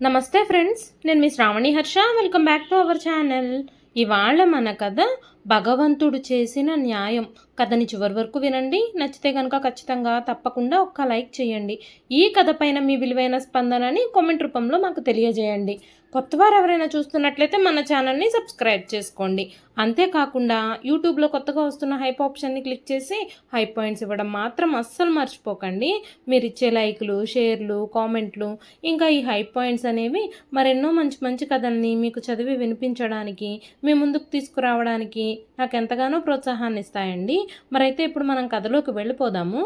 నమస్తే ఫ్రెండ్స్, నేను మీ Sravani Harsha. Welcome back to our channel. ఇవాళ మన కథ భగవంతుడు చేసిన న్యాయం. కథని చివరి వరకు వినండి. నచ్చితే కనుక ఖచ్చితంగా తప్పకుండా ఒక్క లైక్ చేయండి. ఈ కథ పైన మీ విలువైన స్పందనని కామెంట్ రూపంలో మాకు తెలియజేయండి. కొత్తవారు ఎవరైనా చూస్తున్నట్లయితే మన ఛానల్ని సబ్స్క్రైబ్ చేసుకోండి. అంతేకాకుండా యూట్యూబ్లో కొత్తగా వస్తున్న హైప్ ఆప్షన్ని క్లిక్ చేసి హైప్ పాయింట్స్ ఇవ్వడం మాత్రం అస్సలు మర్చిపోకండి. మీరు ఇచ్చే లైకులు, షేర్లు, కామెంట్లు, ఇంకా ఈ హైప్ పాయింట్స్ అనేవి మరెన్నో మంచి మంచి కథల్ని మీకు చదివి వినిపించడానికి, మీ ముందుకు తీసుకురావడానికి నాకు ఎంతగానో ప్రోత్సాహాన్ని ఇస్తాయండి. మరైతే ఇప్పుడు మనం కథలోకి వెళ్ళిపోదాము.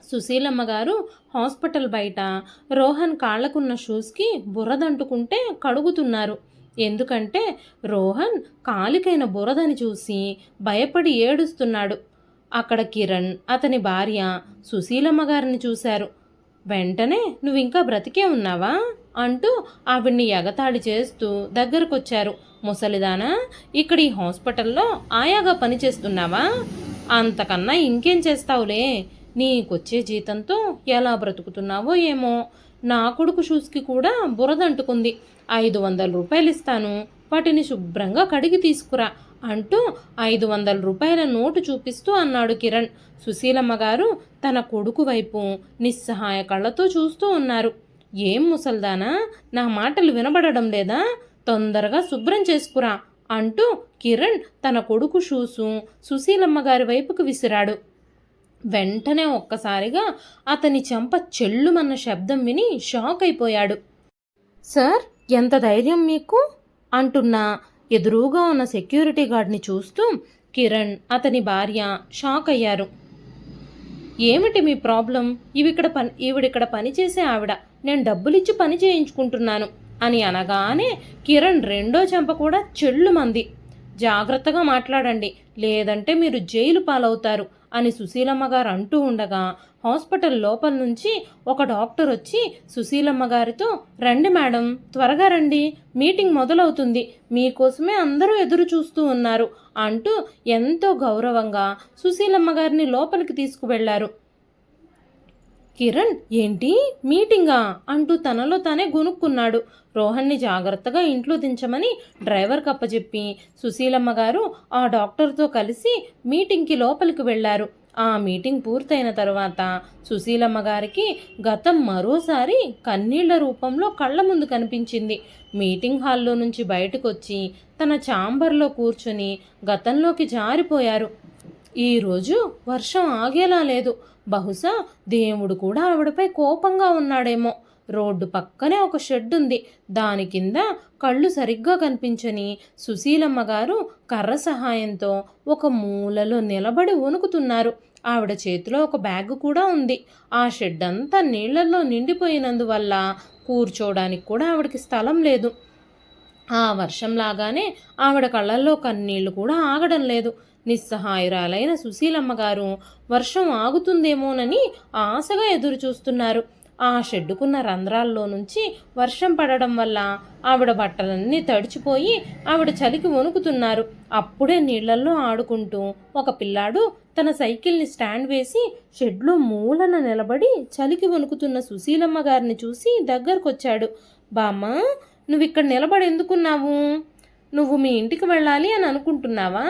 సుశీలమ్మ గారు హాస్పిటల్ బయట రోహన్ కాళ్లకున్న షూస్కి బురదంటుకుంటే కడుగుతున్నారు. ఎందుకంటే రోహన్ కాలికైన బురదని చూసి భయపడి ఏడుస్తున్నాడు. అక్కడ కిరణ్, అతని భార్య సుశీలమ్మ గారిని చూశారు. వెంటనే నువ్వింకా బ్రతికే ఉన్నావా అంటూ ఆవిడ్ని ఎగతాళి చేస్తూ దగ్గరకొచ్చారు. ముసలిదానా, ఇక్కడ ఈ హాస్పిటల్లో ఆయాగా పనిచేస్తున్నావా? అంతకన్నా ఇంకేం చేస్తావులే. నీకొచ్చే జీతంతో ఎలా బ్రతుకుతున్నావో ఏమో. నా కొడుకు షూస్కి కూడా బురదంటుకుంది. 500 రూపాయలు ఇస్తాను, వాటిని శుభ్రంగా కడిగి తీసుకురా అంటూ 500 రూపాయల నోటు చూపిస్తూ అన్నాడు కిరణ్. సుశీలమ్మ గారు తన కొడుకు వైపు నిస్సహాయ కళ్ళతో చూస్తూ ఉన్నారు. ఏం ముసల్దానా, నా మాటలు వినబడడం లేదా? తొందరగా శుభ్రం చేసుకురా అంటూ కిరణ్ తన కొడుకు షూసు సుశీలమ్మ గారి వైపుకు విసిరాడు. వెంటనే ఒక్కసారిగా అతని చెంప చెల్లుమన్న శబ్దం విని షాక్ అయిపోయాడు. సార్, ఎంత ధైర్యం మీకు అంటున్న ఎదురుగా ఉన్న సెక్యూరిటీ గార్డ్ని చూస్తూ కిరణ్, అతని భార్య షాక్ అయ్యారు. ఏమిటి మీ ప్రాబ్లం? ఈవిడిక్కడ పనిచేసే ఆవిడ, నేను డబ్బులిచ్చి పని చేయించుకుంటున్నాను అని అనగానే కిరణ్ రెండో చెంప కూడా చెల్లుమంది. జాగ్రత్తగా మాట్లాడండి, లేదంటే మీరు జైలు పాలవుతారు అని సుశీలమ్మ గారు అంటూ ఉండగా హాస్పిటల్ లోపల నుంచి ఒక డాక్టర్ వచ్చి సుశీలమ్మ గారితో, రండి మేడం, త్వరగా రండి, మీటింగ్ మొదలవుతుంది, మీకోసమే అందరూ ఎదురు చూస్తూ ఉన్నారు అంటూ ఎంతో గౌరవంగా సుశీలమ్మ గారిని లోపలికి తీసుకువెళ్లారు. కిరణ్, ఏంటి మీటింగా అంటూ తనలో తానే గొనుక్కున్నాడు. రోహన్ని జాగ్రత్తగా ఇంట్లో దించమని డ్రైవర్కి అప్పచెప్పి సుశీలమ్మ గారు ఆ డాక్టర్తో కలిసి మీటింగ్కి లోపలికి వెళ్లారు. ఆ మీటింగ్ పూర్తయిన తర్వాత సుశీలమ్మ గారికి గతం మరోసారి కన్నీళ్ల రూపంలో కళ్ళ ముందు కనిపించింది. మీటింగ్ హాల్లో నుంచి బయటకు వచ్చి తన ఛాంబర్లో కూర్చుని గతంలోకి జారిపోయారు. ఈరోజు వర్షం ఆగేలా లేదు. బహుశా దేవుడు కూడా ఆవిడపై కోపంగా ఉన్నాడేమో. రోడ్డు పక్కనే ఒక షెడ్ ఉంది. దాని కింద కళ్ళు సరిగ్గా కనిపించని సుశీలమ్మ గారు కర్ర సహాయంతో ఒక మూలలో నిలబడి వణుకుతున్నారు. ఆవిడ చేతిలో ఒక బ్యాగ్ కూడా ఉంది. ఆ షెడ్ అంతా నీళ్లలో నిండిపోయినందువల్ల కూర్చోడానికి కూడా ఆవిడకి స్థలం లేదు. ఆ వర్షంలాగానే ఆవిడ కళ్ళల్లో కన్నీళ్లు కూడా ఆగడం లేదు. నిస్సహాయురాలైన సుశీలమ్మ గారు వర్షం ఆగుతుందేమోనని ఆశగా ఎదురు చూస్తున్నారు. ఆ షెడ్డుకున్న రంధ్రాల్లో నుంచి వర్షం పడడం వల్ల ఆవిడ బట్టలన్నీ తడిచిపోయి ఆవిడ చలికి వణుకుతున్నారు. అప్పుడే నీళ్లల్లో ఆడుకుంటూ ఒక పిల్లాడు తన సైకిల్ని స్టాండ్ వేసి షెడ్లో మూలన నిలబడి చలికి వణుకుతున్న సుశీలమ్మ గారిని చూసి దగ్గరకొచ్చాడు. బామ్మ, నువ్విక్కడ నిలబడి ఎందుకున్నావు? నువ్వు మీ ఇంటికి వెళ్ళాలి అని అనుకుంటున్నావా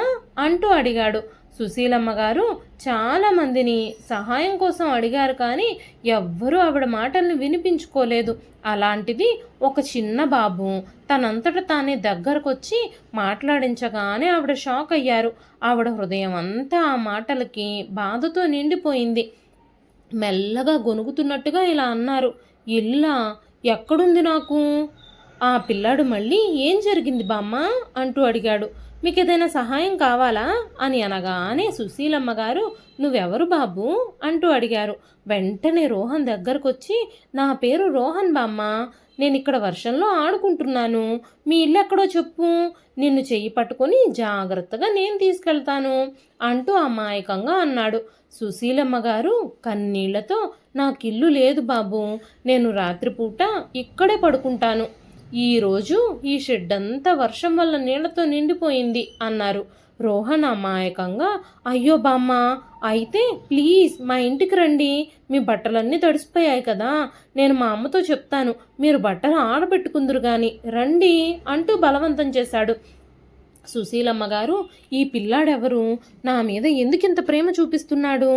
అంటూ అడిగాడు. సుశీలమ్మ గారు చాలామందిని సహాయం కోసం అడిగారు, కానీ ఎవ్వరూ ఆవిడ మాటల్ని వినిపించుకోలేదు. అలాంటిది ఒక చిన్న బాబు తనంతట తానే దగ్గరకొచ్చి మాట్లాడించగానే ఆవిడ షాక్ అయ్యారు. ఆవిడ హృదయం అంతా ఆ మాటలకి బాధతో నిండిపోయింది. మెల్లగా గొనుగుతున్నట్టుగా ఇలా అన్నారు, ఇల్లా ఎక్కడుంది నాకు? ఆ పిల్లాడు మళ్ళీ ఏం జరిగింది బామ్మ అంటూ అడిగాడు. మీకు ఏదైనా సహాయం కావాలా అని అనగానే సుశీలమ్మ గారు, నువ్వెవరు బాబు అంటూ అడిగారు. వెంటనే రోహన్ దగ్గరకొచ్చి, నా పేరు రోహన్ బామ్మ, నేను ఇక్కడ వర్షంలో ఆడుకుంటున్నాను, మీ ఇల్లు ఎక్కడో చెప్పు, నిన్ను చెయ్యి పట్టుకొని జాగ్రత్తగా నేను తీసుకెళ్తాను అంటూ అమాయకంగా అన్నాడు. సుశీలమ్మ గారు కన్నీళ్లతో, నాకిల్లు లేదు బాబు, నేను రాత్రిపూట ఇక్కడే పడుకుంటాను, ఈరోజు ఈ షెడ్ అంతా వర్షం వల్ల నీళ్లతో నిండిపోయింది అన్నారు. రోహన్ అమాయకంగా, అయ్యో బామ్మ, అయితే ప్లీజ్ మా ఇంటికి రండి, మీ బట్టలన్నీ తడిసిపోయాయి కదా, నేను మా అమ్మతో చెప్తాను, మీరు బట్టలు ఆడబెట్టుకుందురు గాని రండి అంటూ బలవంతం చేశాడు. సుశీలమ్మ గారు, ఈ పిల్లాడెవరు, నా మీద ఎందుకింత ప్రేమ చూపిస్తున్నాడు,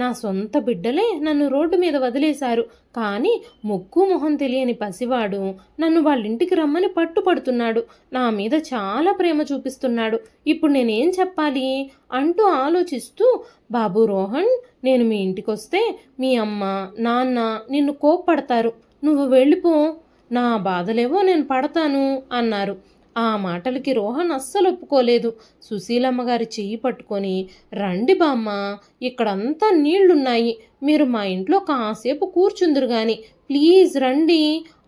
నా సొంత బిడ్డలే నన్ను రోడ్డు మీద వదిలేశారు, కానీ ముక్కు మొహం తెలియని పసివాడు నన్ను వాళ్ళింటికి రమ్మని పట్టుపడుతున్నాడు, నా మీద చాలా ప్రేమ చూపిస్తున్నాడు, ఇప్పుడు నేనేం చెప్పాలి అంటూ ఆలోచిస్తూ, బాబు రోహన్, నేను మీ ఇంటికొస్తే మీ అమ్మ నాన్న నిన్ను కోప్పడతారు, నువ్వు వెళ్ళిపో, నా బాధలేవో నేను పడతాను అన్నారు. ఆ మాటలకి రోహన్ అస్సలు ఒప్పుకోలేదు. సుశీలమ్మ గారి చెయ్యి పట్టుకొని, రండి బామ్మ, ఇక్కడంతా నీళ్లున్నాయి, మీరు మా ఇంట్లో కాసేపు కూర్చుందురు గాని ప్లీజ్ రండి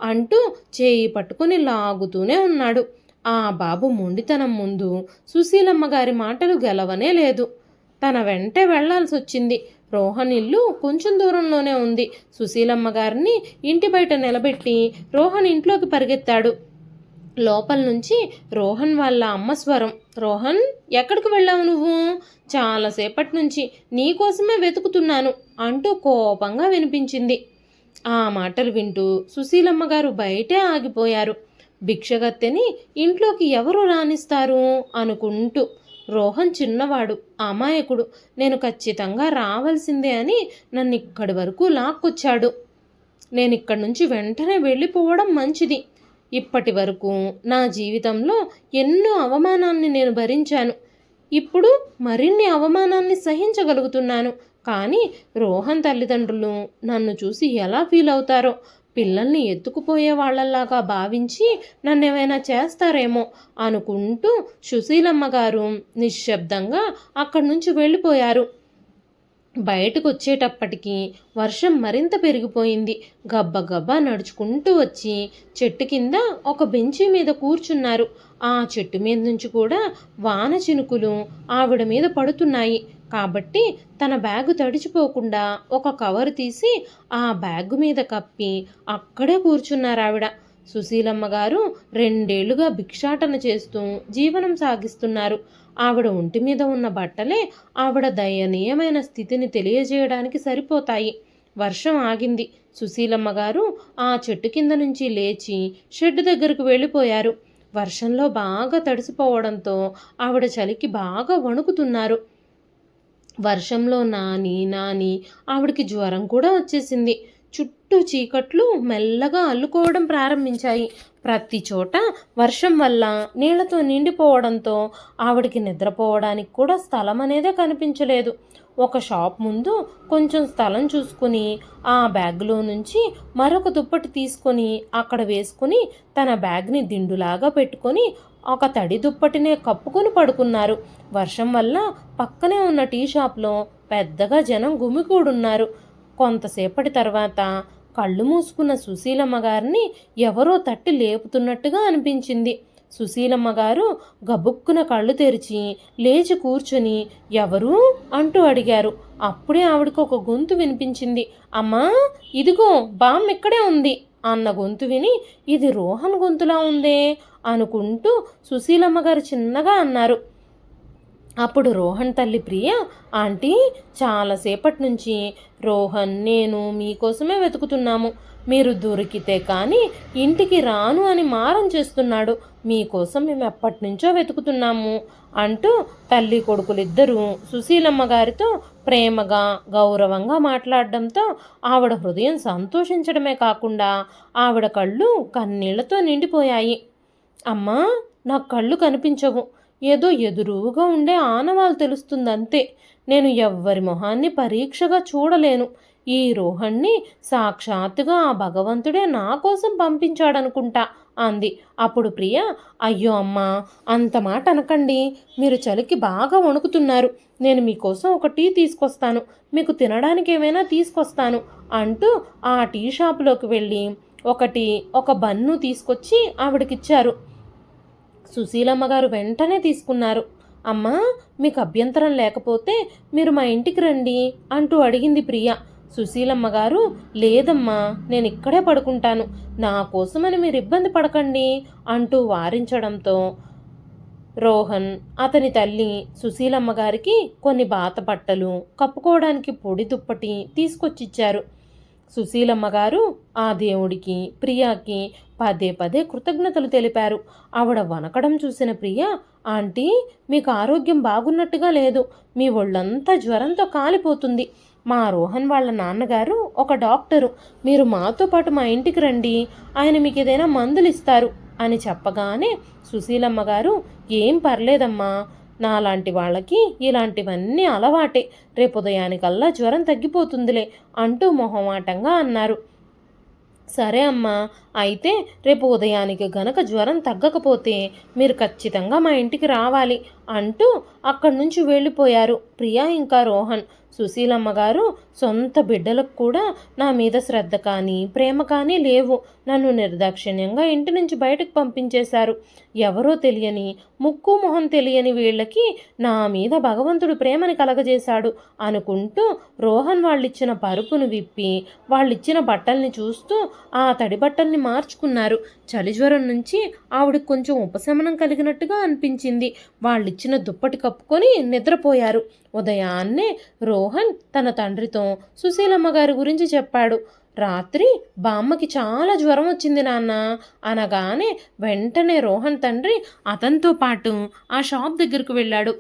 అంటూ చేయి పట్టుకొని లాగుతూనే ఉన్నాడు. ఆ బాబు మొండితనం ముందు సుశీలమ్మ గారి మాటలు గెలవనే లేదు. తన వెంటే వెళ్లాల్సి వచ్చింది. రోహన్ ఇల్లు కొంచెం దూరంలోనే ఉంది. సుశీలమ్మ గారిని ఇంటి బయట నిలబెట్టి రోహన్ ఇంట్లోకి పరిగెత్తాడు. లోపల నుంచి రోహన్ వాళ్ళ అమ్మ స్వరం, రోహన్, ఎక్కడికి వెళ్ళావు నువ్వు, చాలాసేపటి నుంచి నీకోసమే వెతుకుతున్నాను అంటూ కోపంగా వినిపించింది. ఆ మాటలు వింటూ సుశీలమ్మ గారు బయటే ఆగిపోయారు. భిక్షగత్తెని ఇంట్లోకి ఎవరు రానిస్తారు అనుకుంటూ. రోహన్ చిన్నవాడు, అమాయకుడు, నేను ఖచ్చితంగా రావాల్సిందే అని నన్ను ఇక్కడి వరకు లాక్కొచ్చాడు. నేను ఇక్కడి నుంచి వెంటనే వెళ్ళిపోవడం మంచిది. ఇప్పటి వరకు నా జీవితంలో ఎన్నో అవమానాన్ని నేను భరించాను. ఇప్పుడు మరిన్ని అవమానాన్ని సహించగలుగుతున్నాను. కానీ రోహన్ తల్లిదండ్రులు నన్ను చూసి ఎలా ఫీల్ అవుతారో, పిల్లల్ని ఎత్తుకుపోయే వాళ్ళలాగా భావించి నన్నేమైనా చేస్తారేమో అనుకుంటూ సుశీలమ్మ గారు నిశ్శబ్దంగా అక్కడి నుంచి వెళ్ళిపోయారు. బయటకు వచ్చేటప్పటికి వర్షం మరింత పెరిగిపోయింది. గబ్బగబ్బా నడుచుకుంటూ వచ్చి చెట్టు కింద ఒక బెంచి మీద కూర్చున్నారు. ఆ చెట్టు మీద నుంచి కూడా వాన చినుకులు ఆవిడ మీద పడుతున్నాయి. కాబట్టి తన బ్యాగు తడిచిపోకుండా ఒక కవర్ తీసి ఆ బ్యాగు మీద కప్పి అక్కడే కూర్చున్నారు ఆవిడ. సుశీలమ్మ గారు 2 ఏళ్లుగా భిక్షాటన చేస్తూ జీవనం సాగిస్తున్నారు. ఆవిడ ఒంటి మీద ఉన్న బట్టలే ఆవిడ దయనీయమైన స్థితిని తెలియజేయడానికి సరిపోతాయి. వర్షం ఆగింది. సుశీలమ్మ గారు ఆ చెట్టు కింద నుంచి లేచి షెడ్ దగ్గరకు వెళ్ళిపోయారు. వర్షంలో బాగా తడిసిపోవడంతో ఆవిడ చలికి బాగా వణుకుతున్నారు. వర్షంలో నాని ఆవిడకి జ్వరం కూడా వచ్చేసింది. చుట్టూ చీకట్లు మెల్లగా అల్లుకోవడం ప్రారంభించాయి. ప్రతి చోట వర్షం వల్ల నీళ్లతో నిండిపోవడంతో ఆవిడికి నిద్రపోవడానికి కూడా స్థలం అనేదే కనిపించలేదు. ఒక షాప్ ముందు కొంచెం స్థలం చూసుకుని ఆ బ్యాగ్లో నుంచి మరొక దుప్పటి తీసుకొని అక్కడ వేసుకుని తన బ్యాగ్ని దిండులాగా పెట్టుకొని ఒక తడి దుప్పటినే కప్పుకొని పడుకున్నారు. వర్షం వల్ల పక్కనే ఉన్న టీ షాప్లో పెద్దగా జనం గుమికూడున్నారు. కొంతసేపటి తర్వాత కళ్ళు మూసుకున్న సుశీలమ్మ గారిని ఎవరో తట్టి లేపుతున్నట్టుగా అనిపించింది. సుశీలమ్మ గారు గబుక్కున కళ్ళు తెరిచి లేచి కూర్చుని ఎవరు అంటూ అడిగారు. అప్పుడే ఆవిడకు ఒక గొంతు వినిపించింది. అమ్మా, ఇదిగో బామ్ ఇక్కడే ఉంది అన్న గొంతు విని ఇది రోహన్ గొంతులా ఉందే అనుకుంటూ సుశీలమ్మ గారు చిన్నగా అన్నారు. అప్పుడు రోహన్ తల్లి ప్రియ, ఆంటీ, చాలాసేపటి నుంచి రోహన్ నేను మీకోసమే వెతుకుతున్నాము, మీరు దొరికితే కానీ ఇంటికి రాను అని మారం చేస్తున్నాడు, మీకోసం మేము ఎప్పటి నుంచో వెతుకుతున్నాము అంటూ తల్లి కొడుకులిద్దరూ సుశీలమ్మ గారితో ప్రేమగా గౌరవంగా మాట్లాడడంతో ఆవిడ హృదయం సంతోషించడమే కాకుండా ఆవిడ కళ్ళు కన్నీళ్లతో నిండిపోయాయి. అమ్మా, నా కళ్ళు కనిపించవు, ఏదో ఎదురుగా ఉండే ఆనవాలు తెలుస్తుందంతే, నేను ఎవ్వరి మొహాన్ని పరీక్షగా చూడలేను, ఈ రోహన్ని సాక్షాత్తుగా ఆ భగవంతుడే నా కోసం పంపించాడనుకుంటా అంది. అప్పుడు ప్రియ, అయ్యో అమ్మా, అంత మాట అనకండి, మీరు చలికి బాగా వణుకుతున్నారు, నేను మీకోసం ఒక టీ తీసుకొస్తాను, మీకు తినడానికి ఏమైనా తీసుకొస్తాను అంటూ ఆ టీ షాపులోకి వెళ్ళి ఒక బన్ను తీసుకొచ్చి ఆవిడకిచ్చారు. సుశీలమ్మ గారు వెంటనే తీసుకున్నారు. అమ్మా, మీకు అభ్యంతరం లేకపోతే మీరు మా ఇంటికి రండి అంటూ అడిగింది ప్రియ. సుశీలమ్మ గారు, లేదమ్మా, నేను ఇక్కడే పడుకుంటాను, నా కోసమని మీరు ఇబ్బంది పడకండి అంటూ వారించడంతో రోహన్ అతని తల్లి సుశీలమ్మ గారికి కొన్ని బాత బట్టలు కప్పుకోవడానికి పొడి దుప్పటి తీసుకొచ్చిచ్చారు. సుశీలమ్మ గారు ఆ దేవుడికి ప్రియాకి పదే పదే కృతజ్ఞతలు తెలిపారు. ఆవిడ వనకడం చూసిన ప్రియ, ఆంటీ మీకు ఆరోగ్యం బాగున్నట్టుగా లేదు, మీ ఒళ్ళంతా జ్వరంతో కాలిపోతుంది. మా రోహన్ వాళ్ళ నాన్నగారు ఒక డాక్టరు, మీరు మాతో పాటు మా ఇంటికి రండి, ఆయన మీకు ఏదైనా మందులు ఇస్తారు అని చెప్పగానే సుశీలమ్మ గారు, ఏం పర్లేదమ్మా, నాలాంటి వాళ్ళకి ఇలాంటివన్నీ అలవాటే, రేపు ఉదయానికల్లా జ్వరం తగ్గిపోతుందిలే అంటూ మొహమాటంగా అన్నారు. సరే అమ్మా, అయితే రేపు ఉదయానికి గనక జ్వరం తగ్గకపోతే మీరు ఖచ్చితంగా మా ఇంటికి రావాలి అంటూ అక్కడి నుంచి వెళ్ళిపోయారు ప్రియా ఇంకా రోహన్. సుశీలమ్మ గారు, సొంత బిడ్డలకు కూడా నా మీద శ్రద్ధ కానీ ప్రేమ కానీ లేవు, నన్ను నిర్దాక్షిణ్యంగా ఇంటి నుంచి బయటకు పంపించేశారు. ఎవరో తెలియని, ముక్కు మొహం తెలియని వీళ్ళకి నా మీద భగవంతుడు ప్రేమని కలగజేశాడు అనుకుంటూ రోహన్ వాళ్ళిచ్చిన పరుపును విప్పి వాళ్ళిచ్చిన బట్టల్ని చూస్తూ ఆ తడి బట్టల్ని మార్చుకున్నారు. చలి జ్వరం నుంచి ఆవిడకి కొంచెం ఉపశమనం కలిగినట్టుగా అనిపించింది. వాళ్ళిచ్చిన దుప్పటి కప్పుకొని నిద్రపోయారు. ఉదయాన్నే రోహన్ తన తండ్రితో సుశీలమ్మ గారి గురించి చెప్పాడు. రాత్రి బామ్మకి చాలా జ్వరం వచ్చింది నాన్న అనగానే వెంటనే రోహన్ తండ్రి అతనితో పాటు ఆ షాప్ దగ్గరకు వెళ్ళాడు.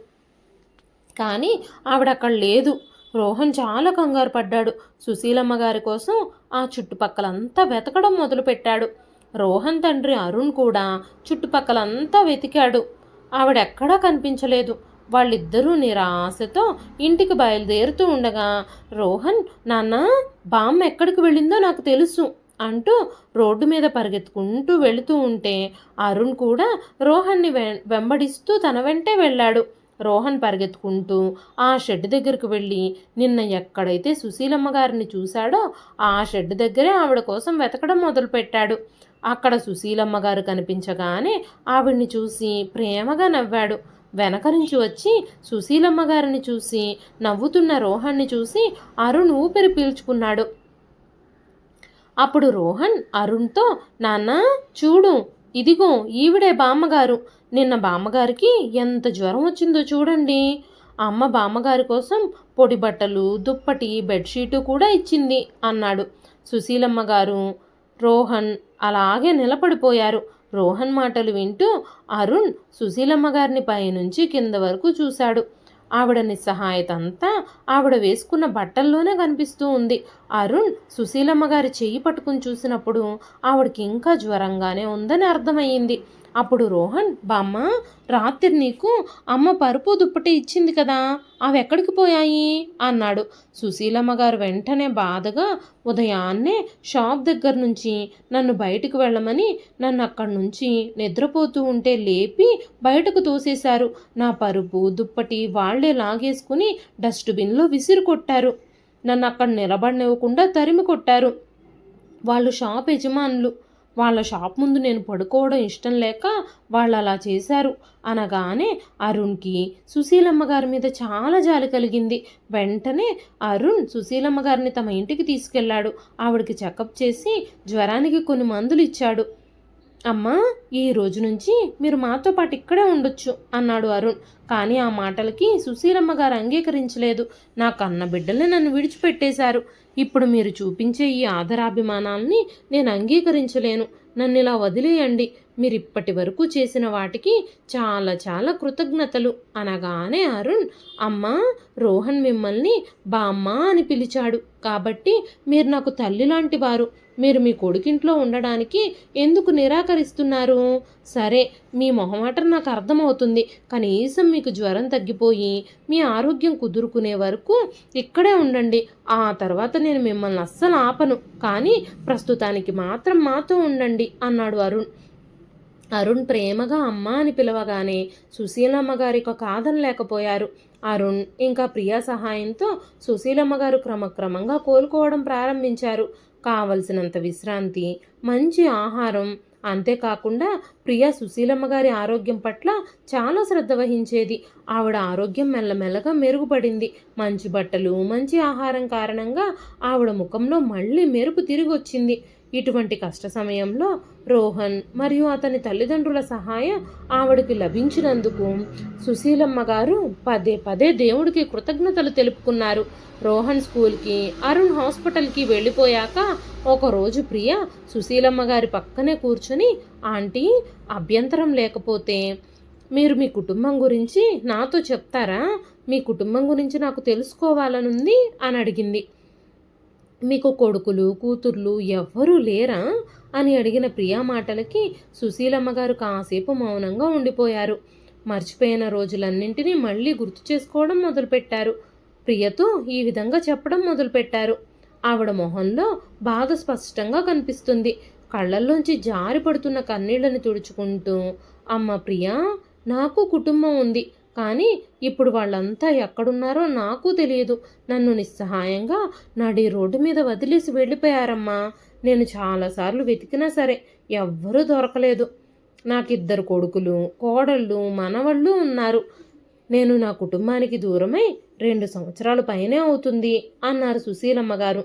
కానీ ఆవిడ అక్కడ లేదు. రోహన్ చాలా కంగారు పడ్డాడు. సుశీలమ్మ గారి కోసం ఆ చుట్టుపక్కలంతా వెతకడం మొదలుపెట్టాడు. రోహన్ తండ్రి అరుణ్ కూడా చుట్టుపక్కలంతా వెతికాడు. ఆవిడెక్కడా కనిపించలేదు. వాళ్ళిద్దరూ నిరాశతో ఇంటికి బయలుదేరుతూ ఉండగా రోహన్, నాన్న బామ్మ ఎక్కడికి వెళ్ళిందో నాకు తెలుసు అంటూ రోడ్డు మీద పరిగెత్తుకుంటూ వెళుతూ ఉంటే అరుణ్ కూడా రోహన్ని వెంబడిస్తూ తన వెంటే వెళ్ళాడు. రోహన్ పరిగెత్తుకుంటూ ఆ షెడ్ దగ్గరకు వెళ్ళి నిన్న ఎక్కడైతే సుశీలమ్మ గారిని చూశాడో ఆ షెడ్ దగ్గరే ఆవిడ కోసం వెతకడం మొదలుపెట్టాడు. అక్కడ సుశీలమ్మ గారు కనిపించగానే ఆవిడ్ని చూసి ప్రేమగా నవ్వాడు. వెనక నుంచి వచ్చి సుశీలమ్మ గారిని చూసి నవ్వుతున్న రోహన్ని చూసి అరుణ్ ఊపిరి పీల్చుకున్నాడు. అప్పుడు రోహన్ అరుణ్తో, నాన్న చూడు, ఇదిగో ఈవిడే బామ్మగారు, నిన్న బామ్మగారికి ఎంత జ్వరం వచ్చిందో చూడండి, అమ్మ బామ్మగారి కోసం పొడి బట్టలు దుప్పటి బెడ్షీటు కూడా ఇచ్చింది అన్నాడు. సుశీలమ్మ గారు రోహన్ అలాగే నిలబడిపోయారు. రోహన్ మాటలు వింటూ అరుణ్ సుశీలమ్మ గారిని పైనుంచి కింద వరకు చూశాడు. ఆవిడ నిస్సహాయత అంతా ఆవిడ వేసుకున్న బట్టల్లోనే కనిపిస్తూ ఉంది. అరుణ్ సుశీలమ్మ గారి చెయ్యి పట్టుకుని చూసినప్పుడు ఆవిడకి ఇంకా జ్వరంగానే ఉందని అర్థమయ్యింది. అప్పుడు రోహన్, బామ్మ రాత్రి నీకు అమ్మ పరుపు దుప్పటి ఇచ్చింది కదా, అవి ఎక్కడికి పోయాయి అన్నాడు. సుశీలమ్మ గారు వెంటనే బాధగా, ఉదయాన్నే షాప్ దగ్గర నుంచి నన్ను బయటకు వెళ్ళమని నన్ను అక్కడి నుంచి నిద్రపోతూ ఉంటే లేపి బయటకు తోసేశారు. నా పరుపు దుప్పటి వాళ్లే లాగేసుకుని డస్ట్బిన్లో విసిరి కొట్టారు. నన్ను అక్కడ నిలబడనివ్వకుండా తరిమి కొట్టారు. వాళ్ళు షాప్ యజమానులు. వాళ్ళ షాప్ ముందు నేను పడుకోవడం ఇష్టం లేక వాళ్ళు అలా చేశారు అనగానే అరుణ్కి సుశీలమ్మ గారి మీద చాలా జాలి కలిగింది. వెంటనే అరుణ్ సుశీలమ్మ గారిని తమ ఇంటికి తీసుకెళ్లాడు. ఆవిడకి చెకప్ చేసి జ్వరానికి కొన్ని మందులు ఇచ్చాడు. అమ్మా, ఈ రోజు నుంచి మీరు మాతో పాటు ఇక్కడే ఉండొచ్చు అన్నాడు అరుణ్. కానీ ఆ మాటలకి సుశీలమ్మ గారు అంగీకరించలేదు. నా కన్న బిడ్డల్ని నన్ను విడిచిపెట్టేశారు. ఇప్పుడు మీరు చూపించే ఈ ఆదరాభిమానాల్ని నేను అంగీకరించలేను. నన్ను ఇలా వదిలేయండి. మీరు ఇప్పటి వరకు చేసిన వాటికి చాలా చాలా కృతజ్ఞతలు అనగానే అరుణ్, అమ్మా రోహన్ మిమ్మల్ని బామ్మ అని పిలిచాడు కాబట్టి మీరు నాకు తల్లి లాంటి వారు. మీరు మీ కొడుకింట్లో ఉండడానికి ఎందుకు నిరాకరిస్తున్నారు? సరే, మీ మొహమాటం నాకు అర్థమవుతుంది. కనీసం మీకు జ్వరం తగ్గిపోయి మీ ఆరోగ్యం కుదురుకునే వరకు ఇక్కడే ఉండండి. ఆ తర్వాత నేను మిమ్మల్ని అస్సలు ఆపను, కానీ ప్రస్తుతానికి మాత్రం మాతో ఉండండి అన్నాడు అరుణ్. అరుణ్ ప్రేమగా అమ్మ అని పిలవగానే సుశీలమ్మ గారికి కాదనలేకపోయారు. అరుణ్ ఇంకా ప్రియా సహాయంతో సుశీలమ్మ గారు క్రమక్రమంగా కోలుకోవడం ప్రారంభించారు. కావలసినంత విశ్రాంతి, మంచి ఆహారం, అంతేకాకుండా ప్రియా సుశీలమ్మ గారి ఆరోగ్యం పట్ల చాలా శ్రద్ధ వహించేది. ఆవిడ ఆరోగ్యం మెల్లమెల్లగా మెరుగుపడింది. మంచి బట్టలు మంచి ఆహారం కారణంగా ఆవిడ ముఖంలో మళ్ళీ మెరుపు తిరిగి వచ్చింది. ఇటువంటి కష్ట సమయంలో రోహన్ మరియు అతని తల్లిదండ్రుల సహాయం ఆవిడకి లభించినందుకు సుశీలమ్మ గారు పదే పదే దేవుడికి కృతజ్ఞతలు తెలుపుకున్నారు. రోహన్ స్కూల్కి, అరుణ్ హాస్పిటల్కి వెళ్ళిపోయాక ఒకరోజు ప్రియ సుశీలమ్మ గారి పక్కనే కూర్చొని, ఆంటీ, అభ్యంతరం లేకపోతే మీరు మీ కుటుంబం గురించి నాతో చెప్తారా? మీ కుటుంబం గురించి నాకు తెలుసుకోవాలనుంది అని అడిగింది. మీకు కొడుకులు, కూతుర్లు ఎవ్వరూ లేరా అని అడిగిన ప్రియా మాటలకి సుశీలమ్మ గారు కాసేపు మౌనంగా ఉండిపోయారు. మర్చిపోయిన రోజులన్నింటినీ మళ్ళీ గుర్తు చేసుకోవడం మొదలుపెట్టారు. ప్రియతో ఈ విధంగా చెప్పడం మొదలుపెట్టారు. ఆవిడ మొహంలో బాధ స్పష్టంగా కనిపిస్తుంది. కళ్ళల్లోంచి జారి పడుతున్న కన్నీళ్లని తుడుచుకుంటూ, అమ్మ ప్రియా, నాకు కుటుంబం ఉంది, కానీ ఇప్పుడు వాళ్ళంతా ఎక్కడున్నారో నాకు తెలియదు. నన్ను నిస్సహాయంగా నడి రోడ్డు మీద వదిలేసి వెళ్ళిపోయారమ్మా. నేను చాలాసార్లు వెతికినా సరే ఎవ్వరూ దొరకలేదు. నాకిద్దరు కొడుకులు, కోడళ్ళు, మనవళ్ళు ఉన్నారు. నేను నా కుటుంబానికి దూరమై 2 సంవత్సరాల పైనే అవుతుంది అన్నారు సుశీలమ్మ గారు.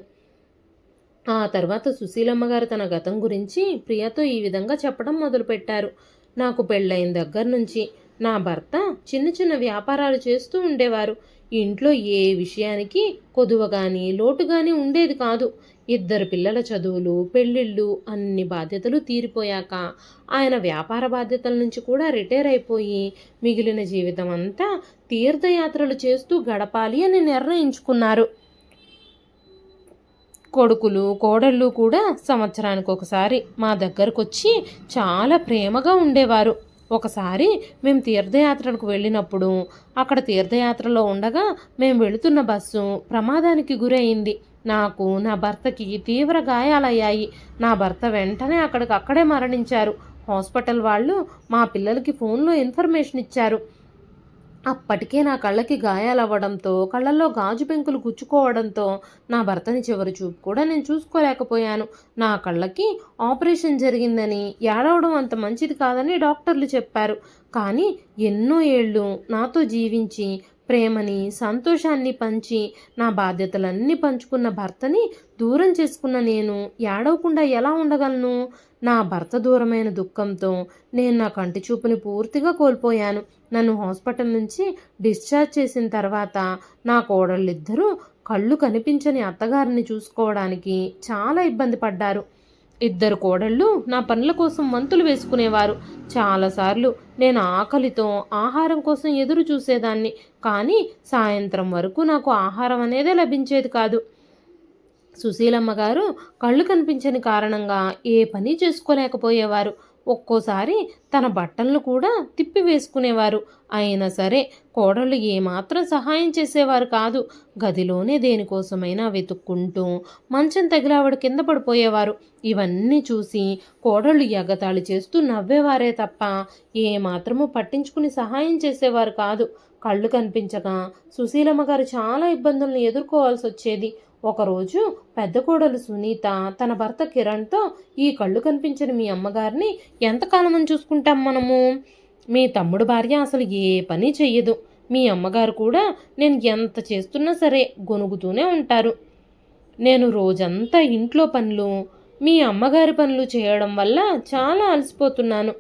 ఆ తర్వాత సుశీలమ్మ గారు తన గతం గురించి ప్రియతో ఈ విధంగా చెప్పడం మొదలుపెట్టారు. నాకు పెళ్ళైన దగ్గర నుంచి నా భర్త చిన్న చిన్న వ్యాపారాలు చేస్తూ ఉండేవారు. ఇంట్లో ఏ విషయానికి కొదువ కానీ లోటు కానీ ఉండేది కాదు. 2 పిల్లల చదువులు, పెళ్ళిళ్ళు, అన్ని బాధ్యతలు తీరిపోయాక ఆయన వ్యాపార బాధ్యతల నుంచి కూడా రిటైర్ అయిపోయి మిగిలిన జీవితం అంతా తీర్థయాత్రలు చేస్తూ గడపాలి అని నిర్ణయించుకున్నారు. కొడుకులు, కోడళ్ళు కూడా సంవత్సరానికి ఒకసారి మా దగ్గరకు వచ్చి చాలా ప్రేమగా ఉండేవారు. ఒకసారి మేము తీర్థయాత్రలకు వెళ్ళినప్పుడు అక్కడ తీర్థయాత్రలో ఉండగా మేము వెళుతున్న బస్సు ప్రమాదానికి గురైంది. నాకు, నా భర్తకి తీవ్ర గాయాలయ్యాయి. నా భర్త వెంటనే అక్కడే మరణించారు. హాస్పిటల్ వాళ్ళు మా పిల్లలకి ఫోన్లో ఇన్ఫర్మేషన్ ఇచ్చారు. అప్పటికే నా కళ్ళకి గాయాలవ్వడంతో, కళ్ళల్లో గాజు పెంకులు గుచ్చుకోవడంతో నా భర్తని చివరి చూపు కూడా నేను చూసుకోలేకపోయాను. నా కళ్ళకి ఆపరేషన్ జరిగిందని, ఏడవడం అంత మంచిది కాదని డాక్టర్లు చెప్పారు. కానీ ఎన్నో ఏళ్ళు నాతో జీవించి ప్రేమని, సంతోషాన్ని పంచి నా బాధ్యతలన్నీ పంచుకున్న భర్తని దూరం చేసుకున్న నేను ఏడవకుండా ఎలా ఉండగలను? నా భర్త దూరమైన దుఃఖంతో నేను నా కంటి చూపుని పూర్తిగా కోల్పోయాను. నన్ను హాస్పిటల్ నుంచి డిశ్చార్జ్ చేసిన తర్వాత నా కోడళ్ళిద్దరూ కళ్ళు కనిపించని అత్తగారిని చూసుకోవడానికి చాలా ఇబ్బంది పడ్డారు. 2 కోడళ్ళు నా పనుల కోసం వంతులు వేసుకునేవారు. చాలాసార్లు నేను ఆకలితో ఆహారం కోసం ఎదురు చూసేదాన్ని. కానీ సాయంత్రం వరకు నాకు ఆహారం అనేదే లభించేది కాదు. సుశీలమ్మ గారు కళ్ళు కనిపించని కారణంగా ఏ పని చేసుకోలేకపోయేవారు. ఒక్కోసారి తన బట్టలను కూడా తిప్పి వేసుకునేవారు. అయినా సరే కోడళ్ళు ఏమాత్రం సహాయం చేసేవారు కాదు. గదిలోనే దేనికోసమైనా వెతుక్కుంటూ మంచం తగిలి ఆవిడ కింద పడిపోయేవారు. ఇవన్నీ చూసి కోడళ్ళు ఎగతాళి చేస్తూ నవ్వేవారే తప్ప ఏమాత్రమూ పట్టించుకుని సహాయం చేసేవారు కాదు. కళ్ళు కనిపించగా సుశీలమ్మ గారు చాలా ఇబ్బందులను ఎదుర్కోవాల్సి వచ్చేది. ఒకరోజు పెద్ద కోడలు సునీత తన భర్త కిరణ్తో, ఈ కళ్ళు కనిపించని మీ అమ్మగారిని ఎంతకాలమని చూసుకుంటాం మనము? మీ తమ్ముడు భార్య అసలు ఏ పని చెయ్యదు. మీ అమ్మగారు కూడా నేను ఎంత చేస్తున్నా సరే గొనుగుతూనే ఉంటారు. నేను రోజంతా ఇంట్లో పనులు, మీ అమ్మగారి పనులు చేయడం వల్ల చాలా అలసిపోతున్నాను.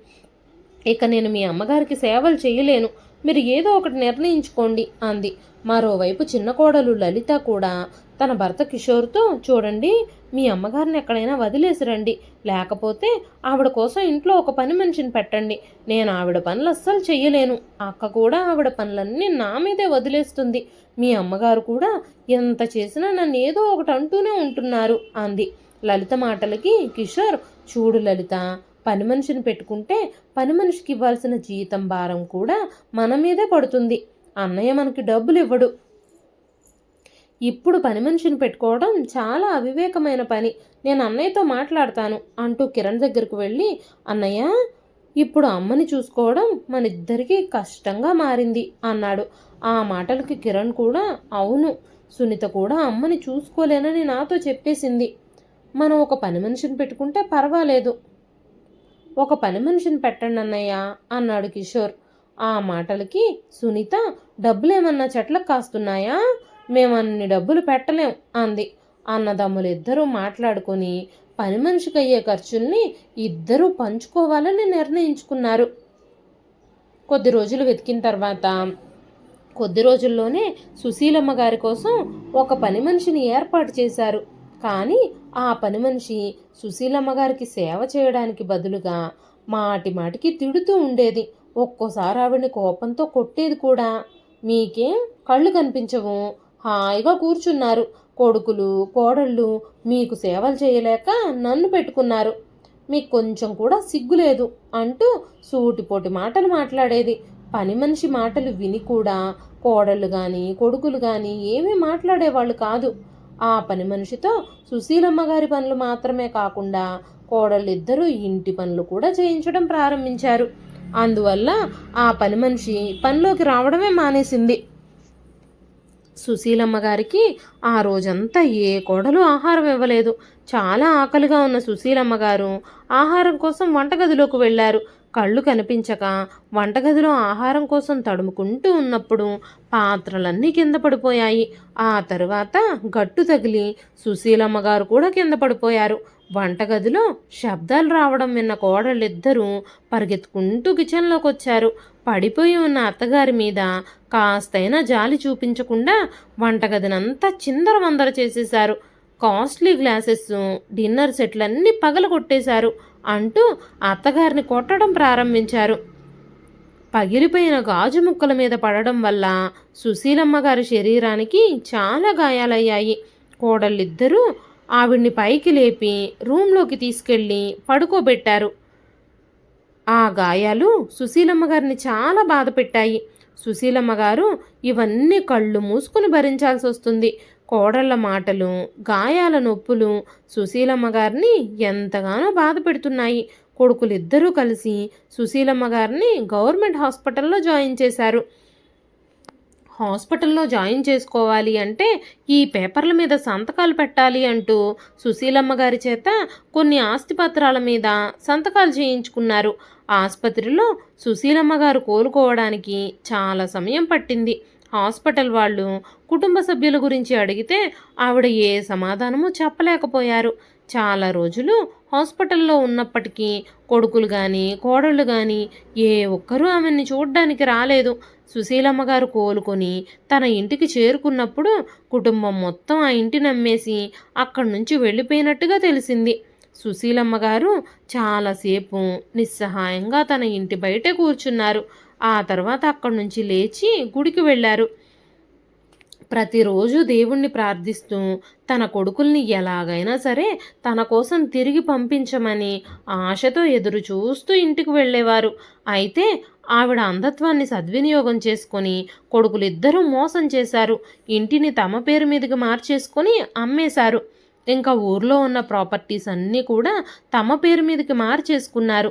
ఇక నేను మీ అమ్మగారికి సేవలు చేయలేను. మీరు ఏదో ఒకటి నిర్ణయించుకోండి అంది. మరోవైపు చిన్న కోడలు లలిత కూడా తన భర్త కిషోర్తో, చూడండి, మీ అమ్మగారిని ఎక్కడైనా వదిలేసి రండి, లేకపోతే ఆవిడ కోసం ఇంట్లో ఒక పని మనిషిని పెట్టండి. నేను ఆవిడ పనులు అస్సలు చెయ్యలేను. అక్క కూడా ఆవిడ పనులన్నీ నా మీదే వదిలేస్తుంది. మీ అమ్మగారు కూడా ఎంత చేసినా నన్ను ఏదో ఒకటి అంటూనే ఉంటున్నారు అంది. లలిత మాటలకి కిషోర్, చూడు లలిత, పని మనిషిని పెట్టుకుంటే పని మనిషికి ఇవ్వాల్సిన జీతం భారం కూడా మన మీదే పడుతుంది. అన్నయ్య మనకి డబ్బులు ఇవ్వడు. ఇప్పుడు పని మనిషిని పెట్టుకోవడం చాలా అవివేకమైన పని. నేను అన్నయ్యతో మాట్లాడతాను అంటూ కిరణ్ దగ్గరకు వెళ్ళి, అన్నయ్య, ఇప్పుడు అమ్మని చూసుకోవడం మన ఇద్దరికీ కష్టంగా మారింది అన్నాడు. ఆ మాటలకి కిరణ్ కూడా, అవును, సునీత కూడా అమ్మని చూసుకోలేనని నాతో చెప్పేసింది. మనం ఒక పని మనిషిని పెట్టుకుంటే పర్వాలేదు. ఒక పని మనిషిని పెట్టండి అన్నయ్య అన్నాడు కిషోర్. ఆ మాటలకి సునీత, డబ్బులేమన్నా చెట్లకు కాస్తున్నాయా? మేమన్ని డబ్బులు పెట్టలేం అంది. అన్నదమ్ములిద్దరూ మాట్లాడుకొని పని మనిషికి అయ్యే ఖర్చుల్ని ఇద్దరూ పంచుకోవాలని నిర్ణయించుకున్నారు. కొద్ది రోజులు వెతికిన తర్వాత కొద్ది రోజుల్లోనే సుశీలమ్మ గారి కోసం ఒక పని మనిషిని ఏర్పాటు చేశారు. కానీ ఆ పని మనిషి సుశీలమ్మ గారికి సేవ చేయడానికి బదులుగా మాటి మాటికి తిడుతూ ఉండేది. ఒక్కోసారి ఆవిడని కోపంతో కొట్టేది కూడా. మీకేం కళ్ళు కనిపించవు, హాయిగా కూర్చున్నారు, కొడుకులు కోడళ్ళు మీకు సేవలు చేయలేక నన్ను పెట్టుకున్నారు, మీకు కొంచెం కూడా సిగ్గులేదు అంటూ సూటిపోటి మాటలు మాట్లాడేది. పని మనిషి మాటలు విని కూడా కోడళ్ళు కానీ కొడుకులు కానీ ఏమీ మాట్లాడేవాళ్ళు కాదు. ఆ పని మనిషితో సుశీలమ్మ గారి పనులు మాత్రమే కాకుండా కోడళ్ళిద్దరూ ఇంటి పనులు కూడా చేయించడం ప్రారంభించారు. అందువల్ల ఆ పని మనిషి పనిలోకి రావడమే మానేసింది. సుశీలమ్మ గారికి ఆ రోజంతా ఏ కోడలు ఆహారం ఇవ్వలేదు. చాలా ఆకలిగా ఉన్న సుశీలమ్మ గారు ఆహారం కోసం వంటగదిలోకి వెళ్ళారు. కళ్ళు కనిపించక వంటగదిలో ఆహారం కోసం తడుముకుంటూ ఉన్నప్పుడు పాత్రలన్నీ కింద పడిపోయాయి. ఆ తరువాత గట్టు తగిలి సుశీలమ్మ గారు కూడా కింద పడిపోయారు. వంటగదిలో శబ్దాలు రావడం విన్న కోడళ్ళిద్దరూ పరిగెత్తుకుంటూ కిచెన్లోకి వచ్చారు. పడిపోయి ఉన్న అత్తగారి మీద కాస్తైనా జాలి చూపించకుండా వంటగదినంతా చిందరవందర చేసేశారు. కాస్ట్లీ గ్లాసెస్, డిన్నర్ సెట్లన్నీ పగలగొట్టేశారు అంటూ అత్తగారిని కొట్టడం ప్రారంభించారు. పగిలిపోయిన గాజు ముక్కల మీద పడడం వల్ల సుశీలమ్మ గారి శరీరానికి చాలా గాయాలయ్యాయి. కోడళ్ళిద్దరూ ఆవిడ్ని పైకి లేపి రూంలోకి తీసుకెళ్ళి పడుకోబెట్టారు. ఆ గాయాలు సుశీలమ్మ గారిని చాలా బాధ పెట్టాయి. సుశీలమ్మ గారు ఇవన్నీ కళ్ళు మూసుకుని భరించాల్సి వస్తుంది. కోడళ్ళ మాటలు, గాయాల నొప్పులు సుశీలమ్మ గారిని ఎంతగానో బాధ పెడుతున్నాయి. కొడుకులిద్దరూ కలిసి సుశీలమ్మ గారిని గవర్నమెంట్ హాస్పిటల్లో జాయిన్ చేశారు. హాస్పిటల్లో జాయిన్ చేసుకోవాలి అంటే ఈ పేపర్ల మీద సంతకాలు పెట్టాలి అంటూ సుశీలమ్మ గారి చేత కొన్ని ఆస్తిపత్రాల మీద సంతకాలు చేయించుకున్నారు. ఆసుపత్రిలో సుశీలమ్మ గారు కోలుకోవడానికి చాలా సమయం పట్టింది. హాస్పిటల్ వాళ్ళు కుటుంబ సభ్యుల గురించి అడిగితే ఆవిడ ఏ సమాధానము చెప్పలేకపోయారు. చాలా రోజులు హాస్పిటల్లో ఉన్నప్పటికీ కొడుకులు కానీ కోడళ్ళు కానీ ఏ ఒక్కరూ ఆమెని చూడ్డానికి రాలేదు. సుశీలమ్మ గారు కోలుకొని తన ఇంటికి చేరుకున్నప్పుడు కుటుంబం మొత్తం ఆ ఇంటిని అమ్మేసి అక్కడి నుంచి వెళ్ళిపోయినట్టుగా తెలిసింది. సుశీలమ్మ గారు చాలాసేపు నిస్సహాయంగా తన ఇంటి బయటే కూర్చున్నారు. ఆ తర్వాత అక్కడి నుంచి లేచి గుడికి వెళ్ళారు. ప్రతిరోజు దేవుణ్ణి ప్రార్థిస్తూ తన కొడుకుల్ని ఎలాగైనా సరే తన కోసం తిరిగి పంపించమని ఆశతో ఎదురు చూస్తూ ఇంటికి వెళ్ళేవారు. అయితే ఆవిడ అంధత్వాన్ని సద్వినియోగం చేసుకొని కొడుకులిద్దరూ మోసం చేశారు. ఇంటిని తమ పేరు మీదకి మార్చేసుకొని అమ్మేశారు. ఇంకా ఊర్లో ఉన్న ప్రాపర్టీస్ అన్నీ కూడా తమ పేరు మీదకి మార్చేసుకున్నారు.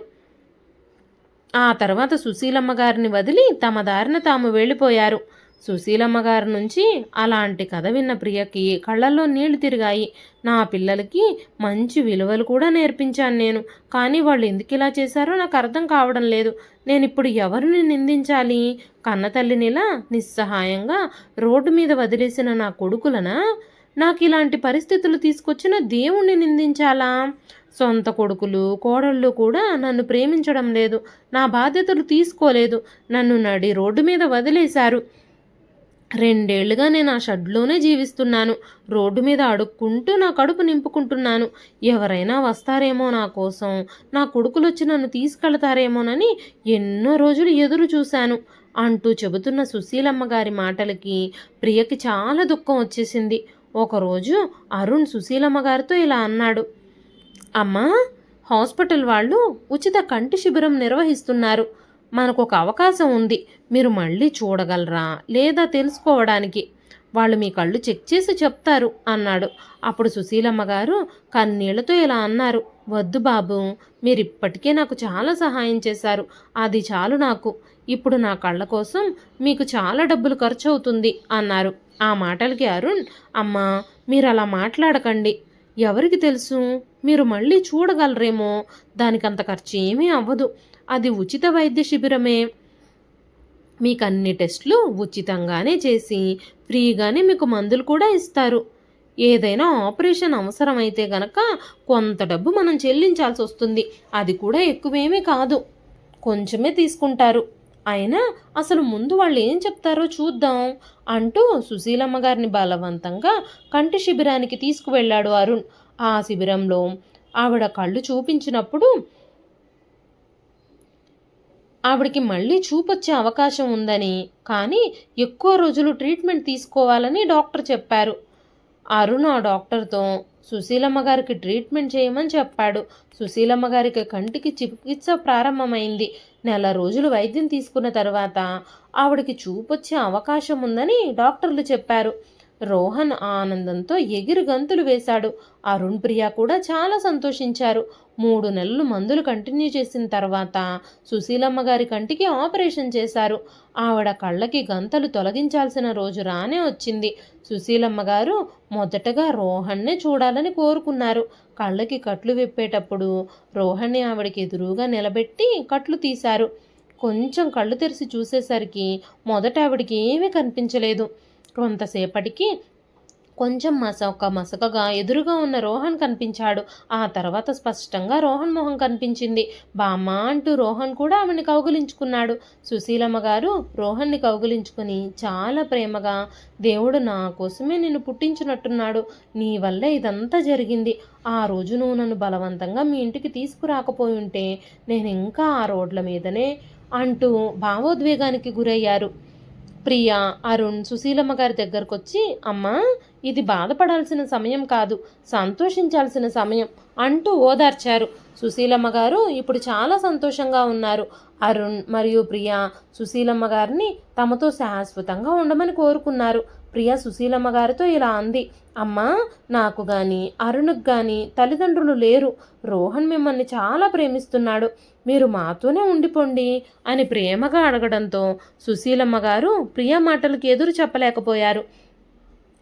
ఆ తర్వాత సుశీలమ్మ గారిని వదిలి తమ దారిన తాము వెళ్ళిపోయారు. సుశీలమ్మ గారి నుంచి అలాంటి కథ విన్న ప్రియకి కళ్ళల్లో నీళ్లు తిరిగాయి. నా పిల్లలకి మంచి విలువలు కూడా నేర్పించాను నేను, కానీ వాళ్ళు ఎందుకు ఇలా చేశారో నాకు అర్థం కావడం లేదు. నేను ఇప్పుడు ఎవరిని నిందించాలి? కన్నతల్లినిలా నిస్సహాయంగా రోడ్డు మీద వదిలేసిన నా కొడుకులనా? నాకు ఇలాంటి పరిస్థితులు తీసుకొచ్చిన దేవుణ్ణి నిందించాలా? సొంత కొడుకులు కోడళ్ళు కూడా నన్ను ప్రేమించడం లేదు, నా బాధ్యతలు తీసుకోలేదు, నన్ను నడి రోడ్డు మీద వదిలేశారు. 2 ఏళ్లుగా నేను ఆ షెడ్లోనే జీవిస్తున్నాను. రోడ్డు మీద అడుక్కుంటూ నా కడుపు నింపుకుంటున్నాను. ఎవరైనా వస్తారేమో నా కోసం, నా కొడుకులు వచ్చి నన్ను తీసుకెళ్తారేమోనని ఎన్నో రోజులు ఎదురు చూశాను అంటూ చెబుతున్న సుశీలమ్మ గారి మాటలకి ప్రియకి చాలా దుఃఖం వచ్చేసింది. ఒకరోజు అరుణ్ సుశీలమ్మ గారితో ఇలా అన్నాడు. అమ్మా, హాస్పిటల్ వాళ్ళు ఉచిత కంటి శిబిరం నిర్వహిస్తున్నారు. మనకు ఒక అవకాశం ఉంది. మీరు మళ్ళీ చూడగలరా లేదా తెలుసుకోవడానికి వాళ్ళు మీ కళ్ళు చెక్ చేసి చెప్తారు అన్నాడు. అప్పుడు సుశీలమ్మ గారు కన్నీళ్లతో ఇలా అన్నారు. వద్దు బాబు, మీరు ఇప్పటికే నాకు చాలా సహాయం చేశారు, అది చాలు నాకు. ఇప్పుడు నా కళ్ళ కోసం మీకు చాలా డబ్బులు ఖర్చు అవుతుంది అన్నారు. ఆ మాటలకి అరుణ్, అమ్మా మీరు అలా మాట్లాడకండి, ఎవరికి తెలుసు, మీరు మళ్ళీ చూడగలరేమో, దానికంత ఖర్చు ఏమీ అవ్వదు, అది ఉచిత వైద్య శిబిరమే, మీకు అన్ని టెస్టులు ఉచితంగానే చేసి ఫ్రీగానే మీకు మందులు కూడా ఇస్తారు. ఏదైనా ఆపరేషన్ అవసరమైతే గనక కొంత డబ్బు మనం చెల్లించాల్సి వస్తుంది. అది కూడా ఎక్కువేమీ కాదు, కొంచెమే తీసుకుంటారు. అయినా అసలు ముందు వాళ్ళు ఏం చెప్తారో చూద్దాం అంటూ సుశీలమ్మ గారిని బలవంతంగా కంటి శిబిరానికి తీసుకువెళ్ళాడు అరుణ్. ఆ శిబిరంలో ఆవిడ కళ్ళు చూపించినప్పుడు ఆవిడకి మళ్ళీ చూపొచ్చే అవకాశం ఉందని, కానీ ఎక్కువ రోజులు ట్రీట్మెంట్ తీసుకోవాలని డాక్టర్ చెప్పారు. అరుణ్ ఆ డాక్టర్తో సుశీలమ్మ గారికి ట్రీట్మెంట్ చేయమని చెప్పాడు. సుశీలమ్మ గారికి కంటికి చికిత్స ప్రారంభమైంది. నెల రోజులు వైద్యం తీసుకున్న తర్వాత ఆవిడకి చూపొచ్చే అవకాశం ఉందని డాక్టర్లు చెప్పారు. రోహన్ ఆనందంతో ఎగిరి గంతులు వేశాడు. అరుణ్, ప్రియ కూడా చాలా సంతోషించారు. 3 నెలలు మందులు కంటిన్యూ చేసిన తర్వాత సుశీలమ్మ గారి కంటికి ఆపరేషన్ చేశారు. ఆవిడ కళ్ళకి గంతలు తొలగించాల్సిన రోజు రానే వచ్చింది. సుశీలమ్మ గారు మొదటగా రోహన్నే చూడాలని కోరుకున్నారు. కళ్ళకి కట్లు విప్పేటప్పుడు రోహన్ని ఆవిడకి ఎదురుగా నిలబెట్టి కట్లు తీశారు. కొంచెం కళ్ళు తెరిచి చూసేసరికి మొదట ఆవిడికి ఏమీ కనిపించలేదు. కొంతసేపటికి కొంచెం మసకగా ఎదురుగా ఉన్న రోహన్ కనిపించాడు. ఆ తర్వాత స్పష్టంగా రోహన్ మొహం కనిపించింది. బామ్మ అంటూ రోహన్ కూడా ఆమెని కౌగిలించుకున్నాడు. సుశీలమ్మ గారు రోహన్ని కౌగిలించుకొని చాలా ప్రేమగా, దేవుడు నా కోసమే నిన్ను పుట్టించినట్టున్నాడు, నీ వల్లే ఇదంతా జరిగింది. ఆ రోజు నువ్వు నన్ను బలవంతంగా మీ ఇంటికి తీసుకురాకపోయి ఉంటే నేను ఇంకా ఆ రోడ్ల మీదనే అంటూ భావోద్వేగానికి గురయ్యారు. ప్రియా, అరుణ్ సుశీలమ్మ గారి దగ్గరకొచ్చి, అమ్మా, ఇది బాధపడాల్సిన సమయం కాదు, సంతోషించాల్సిన సమయం అంటూ ఓదార్చారు. సుశీలమ్మ గారు ఇప్పుడు చాలా సంతోషంగా ఉన్నారు. అరుణ్ మరియు ప్రియా సుశీలమ్మ గారిని తమతో శాశ్వతంగా ఉండమని కోరుకున్నారు. ప్రియా సుశీలమ్మ గారితో ఇలా అంది, అమ్మా, నాకు కానీ అరుణ్కి కానీ తల్లిదండ్రులు లేరు. రోహన్ మిమ్మల్ని చాలా ప్రేమిస్తున్నాడు, మీరు మాతోనే ఉండిపోండి అని ప్రేమగా అడగడంతో సుశీలమ్మ గారు ప్రియా మాటలకు ఎదురు చెప్పలేకపోయారు.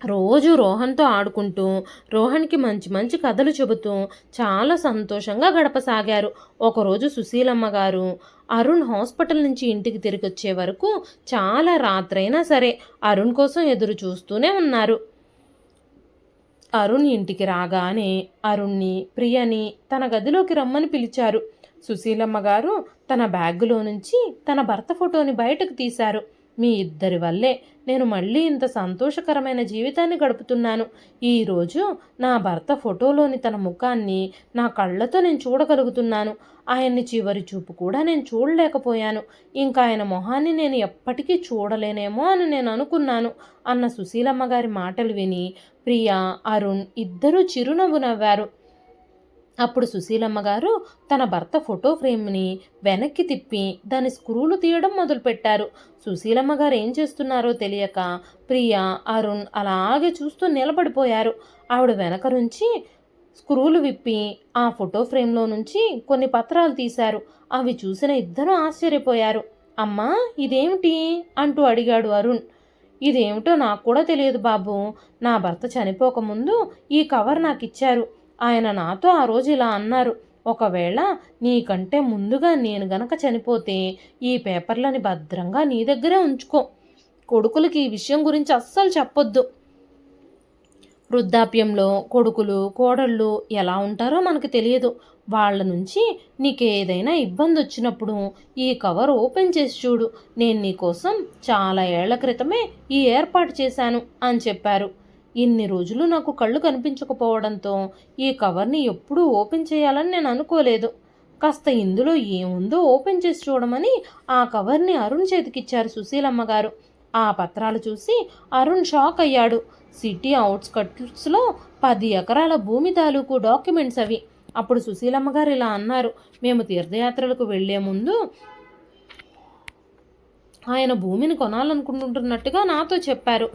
రోజు రోహన్తో ఆడుకుంటూ రోహన్కి మంచి మంచి కథలు చెబుతూ చాలా సంతోషంగా గడపసాగారు. ఒకరోజు సుశీలమ్మ గారు అరుణ్ హాస్పిటల్ నుంచి ఇంటికి తిరిగి వచ్చే వరకు చాలా రాత్రైనా సరే అరుణ్ కోసం ఎదురు చూస్తూనే ఉన్నారు. అరుణ్ ఇంటికి రాగానే అరుణ్ని, ప్రియని తన గదిలోకి రమ్మని పిలిచారు. సుశీలమ్మ గారు తన బ్యాగులో నుంచి తన భర్త ఫోటోని బయటకు తీశారు. మీ ఇద్దరి వల్లే నేను మళ్ళీ ఇంత సంతోషకరమైన జీవితాన్ని గడుపుతున్నాను. ఈరోజు నా భర్త ఫోటోలోని తన ముఖాన్ని నా కళ్ళతో నేను చూడగలుగుతున్నాను. ఆయన్ని చివరి చూపు కూడా నేను చూడలేకపోయాను. ఇంకా ఆయన మొహాన్ని నేను ఎప్పటికీ చూడలేనేమో అని నేను అనుకున్నాను అన్న సుశీలమ్మ గారి మాటలు విని ప్రియా, అరుణ్ ఇద్దరూ చిరునవ్వు నవ్వారు. అప్పుడు సుశీలమ్మ గారు తన భర్త ఫోటో ఫ్రేమ్ని వెనక్కి తిప్పి దాని స్క్రూలు తీయడం మొదలుపెట్టారు. సుశీలమ్మ గారు ఏం చేస్తున్నారో తెలియక ప్రియా, అరుణ్ అలాగే చూస్తూ నిలబడిపోయారు. ఆవిడ వెనక నుంచి స్క్రూలు విప్పి ఆ ఫోటో ఫ్రేమ్లో నుంచి కొన్ని పత్రాలు తీశారు. అవి చూసిన ఇద్దరూ ఆశ్చర్యపోయారు. అమ్మా, ఇదేమిటి అంటూ అడిగాడు అరుణ్. ఇదేమిటో నాకు కూడా తెలియదు బాబు, నా భర్త చనిపోకముందు ఈ కవర్ నాకు ఇచ్చారు. ఆయన నాతో ఆ రోజు ఇలా అన్నారు, ఒకవేళ నీకంటే ముందుగా నేను గనక చనిపోతే ఈ పేపర్లని భద్రంగా నీ దగ్గరే ఉంచుకో, కొడుకులకి ఈ విషయం గురించి అస్సలు చెప్పొద్దు. వృద్ధాప్యంలో కొడుకులు కోడళ్ళు ఎలా ఉంటారో మనకు తెలియదు. వాళ్ళ నుంచి నీకేదైనా ఇబ్బంది వచ్చినప్పుడు ఈ కవర్ ఓపెన్ చేసి చూడు, నేను నీకోసం చాలా ఏళ్ల క్రితమే ఈ ఏర్పాటు చేశాను అని చెప్పారు. ఇన్ని రోజులు నాకు కళ్ళు కనిపించకపోవడంతో ఈ కవర్ని ఎప్పుడూ ఓపెన్ చేయాలని నేను అనుకోలేదు. కాస్త ఇందులో ఏముందో ఓపెన్ చేసి చూడమని ఆ కవర్ని అరుణ్ చేతికిచ్చారు సుశీలమ్మ గారు. ఆ పత్రాలు చూసి అరుణ్ షాక్ అయ్యాడు. సిటీ అవుట్స్కట్స్లో 10 ఎకరాల భూమి తాలూకు డాక్యుమెంట్స్ అవి. అప్పుడు సుశీలమ్మ గారు ఇలా అన్నారు, మేము తీర్థయాత్రలకు వెళ్లే ముందు ఆయన భూమిని కొనాలనుకుంటున్నట్టుగా నాతో చెప్పారు.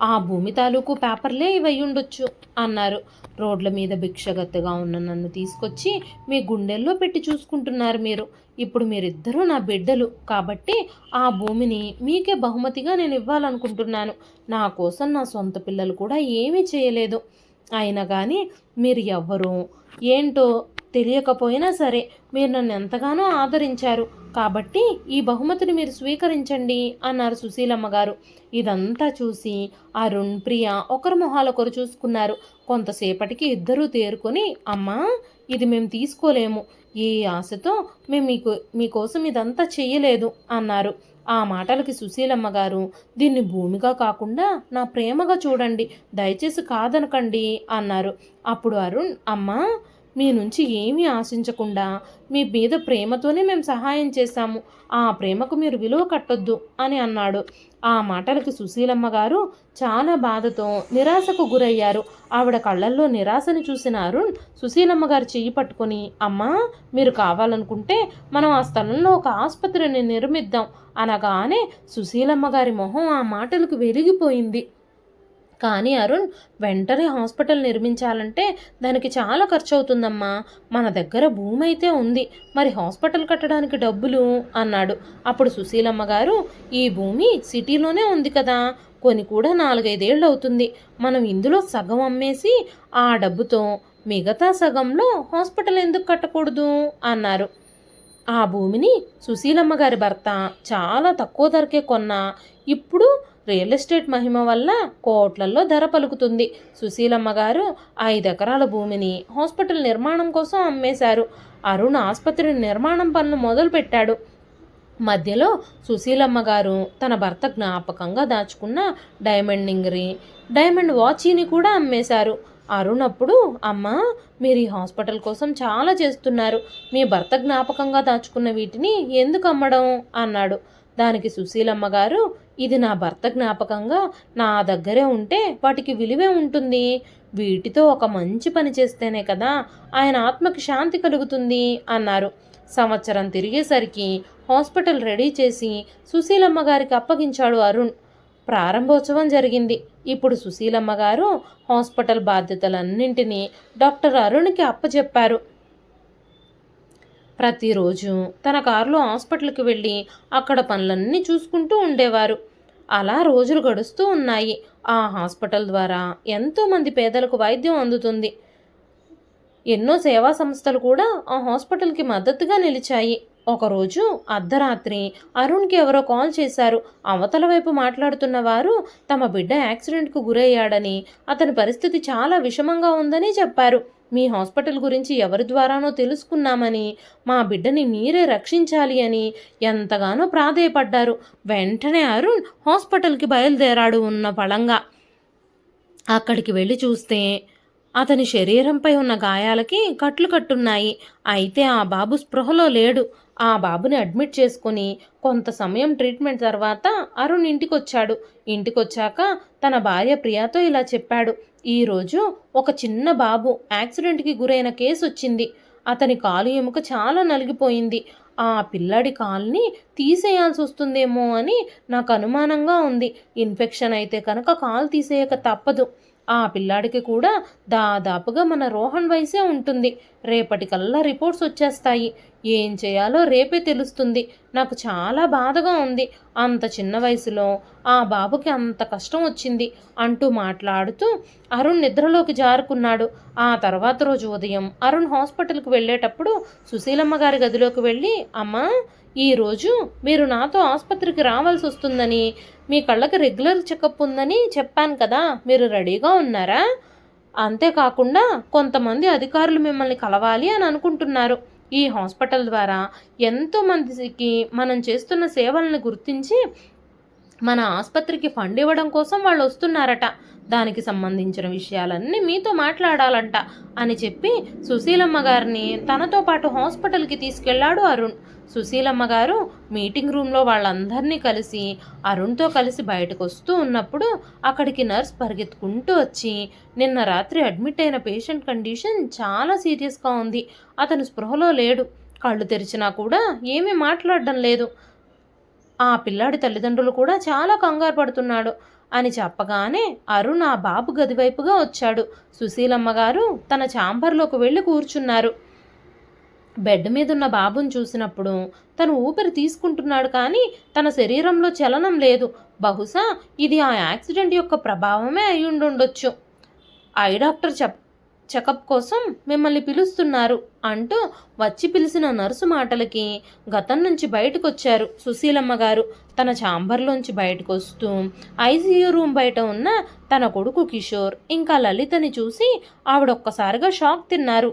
ఆ భూమి తాలూకు పేపర్లే ఇవి ఉండొచ్చు అన్నారు. రోడ్ల మీద భిక్షగత్తెగా ఉన్న నన్ను తీసుకొచ్చి మీ గుండెల్లో పెట్టి చూసుకుంటున్నారు మీరు. ఇప్పుడు మీరిద్దరూ నా బిడ్డలు కాబట్టి ఆ భూమిని మీకే బహుమతిగా నేను ఇవ్వాలనుకుంటున్నాను. నా కోసం నా సొంత పిల్లలు కూడా ఏమీ చేయలేదు. అయినా కానీ మీరు ఎవ్వరూ ఏంటో తెలియకపోయినా సరే మీరు నన్ను ఎంతగానో ఆదరించారు. కాబట్టి ఈ బహుమతిని మీరు స్వీకరించండి అన్నారు సుశీలమ్మ గారు. ఇదంతా చూసి అరుణ్, ప్రియ ఒకరి మొహాలొకరు చూసుకున్నారు. కొంతసేపటికి ఇద్దరూ తేరుకొని, అమ్మా, ఇది మేము తీసుకోలేము. ఏ ఆశతో మేము మీకోసం ఇదంతా చెయ్యలేదు అన్నారు. ఆ మాటలకి సుశీలమ్మ గారు, దీన్ని భూమిగా కాకుండా నా ప్రేమగా చూడండి, దయచేసి కాదనకండి అన్నారు. అప్పుడు అరుణ్, అమ్మా, మీ నుంచి ఏమీ ఆశించకుండా మీ మీద ప్రేమతోనే మేము సహాయం చేశాము. ఆ ప్రేమకు మీరు విలువ కట్టొద్దు అని అన్నాడు. ఆ మాటలకి సుశీలమ్మ గారు చాలా బాధతో నిరాశకు గురయ్యారు. ఆవిడ కళ్ళల్లో నిరాశని చూసిన అరుణ్ సుశీలమ్మ గారు చెయ్యి పట్టుకొని, అమ్మా, మీరు కావాలనుకుంటే మనం ఆ స్థలంలో ఒక ఆసుపత్రిని నిర్మిద్దాం అనగానే సుశీలమ్మ గారి మొహం ఆ మాటలకు వెలిగిపోయింది. కానీ అరుణ్, వెంటనే హాస్పిటల్ నిర్మించాలంటే దానికి చాలా ఖర్చు అవుతుందమ్మా. మన దగ్గర భూమి అయితే ఉంది, మరి హాస్పిటల్ కట్టడానికి డబ్బులు అన్నాడు. అప్పుడు సుశీలమ్మ గారు, ఈ భూమి సిటీలోనే ఉంది కదా, కొని కూడా 4-5 ఏళ్ళు అవుతుంది. మనం ఇందులో సగం అమ్మేసి ఆ డబ్బుతో మిగతా సగంలో హాస్పిటల్ ఎందుకు కట్టకూడదు అన్నారు. ఆ భూమిని సుశీలమ్మ గారి భర్త చాలా తక్కువ ధరకే కొన్నా ఇప్పుడు రియల్ ఎస్టేట్ మహిమ వల్ల కోట్లల్లో ధర పలుకుతుంది. సుశీలమ్మ గారు 5 ఎకరాల భూమిని హాస్పిటల్ నిర్మాణం కోసం అమ్మేశారు. అరుణ్ ఆసుపత్రి నిర్మాణం పనులు మొదలుపెట్టాడు. మధ్యలో సుశీలమ్మ గారు తన భర్త జ్ఞాపకంగా దాచుకున్న డైమండ్ వాచీని కూడా అమ్మేశారు. అరుణ్ అప్పుడు, అమ్మా, మీరు ఈ హాస్పిటల్ కోసం చాలా చేస్తున్నారు, మీ భర్త జ్ఞాపకంగా దాచుకున్న వీటిని ఎందుకు అమ్మడం అన్నాడు. దానికి సుశీలమ్మ గారు, ఇది నా భర్త జ్ఞాపకంగా నా దగ్గరే ఉంటే వాటికి విలువే ఉంటుంది. వీటితో ఒక మంచి పని చేస్తేనే కదా ఆయన ఆత్మకి శాంతి కలుగుతుంది అన్నారు. సంవత్సరం తిరిగేసరికి హాస్పిటల్ రెడీ చేసి సుశీలమ్మ గారికి అప్పగించాడు అరుణ్. ప్రారంభోత్సవం జరిగింది. ఇప్పుడు సుశీలమ్మ గారు హాస్పిటల్ బాధ్యతలన్నింటినీ డాక్టర్ అరుణ్కి అప్పచెప్పారు. ప్రతిరోజు తన కారులో హాస్పిటల్కి వెళ్ళి అక్కడ పనులన్నీ చూసుకుంటూ ఉండేవారు. అలా రోజులు గడుస్తూ ఉన్నాయి. ఆ హాస్పిటల్ ద్వారా ఎంతోమంది పేదలకు వైద్యం అందుతుంది. ఎన్నో సేవా సంస్థలు కూడా ఆ హాస్పిటల్కి మద్దతుగా నిలిచాయి. ఒకరోజు అర్ధరాత్రి అరుణ్కి ఎవరో కాల్ చేశారు. అవతల వైపు మాట్లాడుతున్న వారు తమ బిడ్డ యాక్సిడెంట్కు గురయ్యాడని, అతని పరిస్థితి చాలా విషమంగా ఉందని చెప్పారు. మీ హాస్పిటల్ గురించి ఎవరి ద్వారానో తెలుసుకున్నామని, మా బిడ్డని మీరే రక్షించాలి అని ఎంతగానో ప్రాధేయపడ్డారు. వెంటనే అరుణ్ హాస్పిటల్కి బయలుదేరాడు ఉన్న పళంగా. అక్కడికి వెళ్ళి చూస్తే అతని శరీరంపై ఉన్న గాయాలకి కట్లు కట్టున్నాయి. అయితే ఆ బాబు స్పృహలో లేడు. ఆ బాబుని అడ్మిట్ చేసుకుని కొంత సమయం ట్రీట్మెంట్ తర్వాత అరుణ్ ఇంటికొచ్చాడు. ఇంటికొచ్చాక తన భార్య ప్రియాతో ఇలా చెప్పాడు. ఈరోజు ఒక చిన్న బాబు యాక్సిడెంట్కి గురైన కేసు వచ్చింది. అతని కాలు ఎముక చాలా నలిగిపోయింది. ఆ పిల్లాడి కాల్ని తీసేయాల్సి వస్తుందేమో అని నాకు అనుమానంగా ఉంది. ఇన్ఫెక్షన్ అయితే కనుక కాలు తీసేయక తప్పదు. ఆ పిల్లాడికి కూడా దాదాపుగా మన రోహన్ వయసే ఉంటుంది. రేపటికల్లా రిపోర్ట్స్ వచ్చేస్తాయి. ఏం చేయాలో రేపే తెలుస్తుంది. నాకు చాలా బాధగా ఉంది. అంత చిన్న వయసులో ఆ బాబుకి అంత కష్టం వచ్చింది అంటూ మాట్లాడుతూ అరుణ్ నిద్రలోకి జారుకున్నాడు. ఆ తర్వాత రోజు ఉదయం అరుణ్ హాస్పిటల్కి వెళ్ళేటప్పుడు సుశీలమ్మ గారి గదిలోకి వెళ్ళి, అమ్మా, ఈరోజు మీరు నాతో ఆసుపత్రికి రావాల్సి వస్తుందని, మీ కళ్ళకి రెగ్యులర్ చెకప్ ఉందని చెప్పాను కదా, మీరు రెడీగా ఉన్నారా? అంతేకాకుండా కొంతమంది అధికారులు మిమ్మల్ని కలవాలి అని అనుకుంటున్నారు. ఈ హాస్పిటల్ ద్వారా ఎంతోమందికి మనం చేస్తున్న సేవలను గుర్తించి మన ఆసుపత్రికి ఫండ్ ఇవ్వడం కోసం వాళ్ళు వస్తున్నారట. దానికి సంబంధించిన విషయాలన్నీ మీతో మాట్లాడాలంట అని చెప్పి సుశీలమ్మ గారిని తనతో పాటు హాస్పిటల్కి తీసుకెళ్లాడు అరుణ్. సుశీలమ్మ గారు మీటింగ్ రూమ్లో వాళ్ళందరినీ కలిసి అరుణ్తో కలిసి బయటకు వస్తూ ఉన్నప్పుడు అక్కడికి నర్స్ పరిగెత్తుకుంటూ వచ్చి, నిన్న రాత్రి అడ్మిట్ అయిన పేషెంట్ కండిషన్ చాలా సీరియస్గా ఉంది. అతను స్పృహలో లేడు. కళ్ళు తెరిచినా కూడా ఏమీ మాట్లాడడం లేదు. ఆ పిల్లాడి తల్లిదండ్రులు కూడా చాలా కంగారు పడుతున్నాడు అని చెప్పగానే అరుణ్ ఆ బాబు గదివైపుగా వచ్చాడు. సుశీలమ్మ గారు తన ఛాంబర్లోకి వెళ్ళి కూర్చున్నారు. బెడ్ మీద ఉన్న బాబుని చూసినప్పుడు తను ఊపిరి తీసుకుంటున్నాడు, కానీ తన శరీరంలో చలనం లేదు. బహుశా ఇది ఆ యాక్సిడెంట్ యొక్క ప్రభావమే అయి ఉండొచ్చు. ఐ డాక్టర్ చెకప్ కోసం మిమ్మల్ని పిలుస్తున్నారు అంటూ వచ్చి పిలిచిన నర్సు మాటలకి గతం నుంచి బయటకొచ్చారు సుశీలమ్మ గారు. తన ఛాంబర్లోంచి బయటకు వస్తూ ఐసీయూ రూమ్ బయట ఉన్న తన కొడుకు కిషోర్ ఇంకా లలితని చూసి ఆవిడొక్కసారిగా షాక్ తిన్నారు.